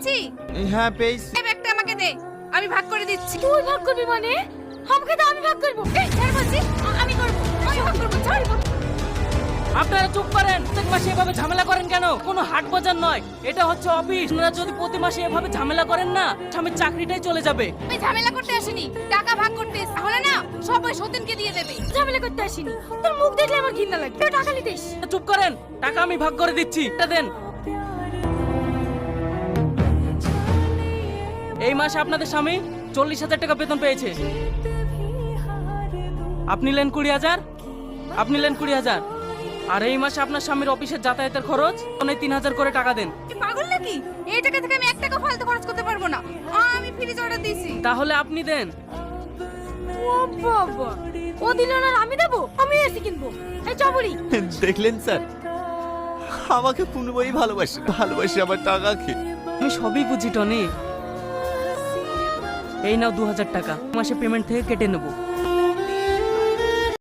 পেয়েছি? হ্যাঁ পেয়েছি। এই ব্যাগটা আমাকে দে, আমি ভাগ করে দিচ্ছি। তুই ভাগ করবি মানে? আমাকে তো আমি ভাগ করবো। এই ছাড় বলছি, আমি করব, আমি ভাগ করব, ছাড়। আপনারা চুপ করেন। প্রত্যেক মাসে এভাবে ঝামেলা করেন কেন? কোনো হাট বাজার নয়, এটা হচ্ছে অফিস। আপনারা যদি প্রতি মাসে এভাবে ঝামেলা করেন না, স্বামীর চাকরিটাই চলে যাবে। আমি ঝামেলা করতে আসিনি, টাকা ভাগ করতে এসেছি। তাহলে না সবাই সতীনকে দিয়ে দেবে। ঝামেলা করতে আসিনি, তোর মুখ দেখলে আমার ঘৃণা লাগে। তুই টাকা নিতিস? চুপ করেন, টাকা আমি ভাগ করে দিচ্ছি, এটা দেন। এই মাসে আপনাদের স্বামী 40,000 টাকা বেতন পেয়েছে। আপনি নেন 20,000, আপনি নেন 20,000। আর এই মাসে আপনার স্বামীর অফিসের যাতায়াতের খরচ 3,000 করে টাকা দেন। তুই পাগল নাকি? এই টাকা থেকে আমি 1 টাকা ফালতু খরচ করতে পারবো না। আমি ফ্রিজ অর্ডার দিয়েছি। তাহলে আপনি দেন। ও বাবা, ও দিল না আর আমি দেবো? আমি এসি কিনবো। এই চবড়ি, দেখলেন স্যার, আমাকে পূর্ণবই ভালোবাসে, ভালোবাসে আমার টাকাকে। আমি সবই বুঝি টনি। এই নাও 2,000 টাকা, মাসে পেমেন্ট থেকে কেটে নেবো।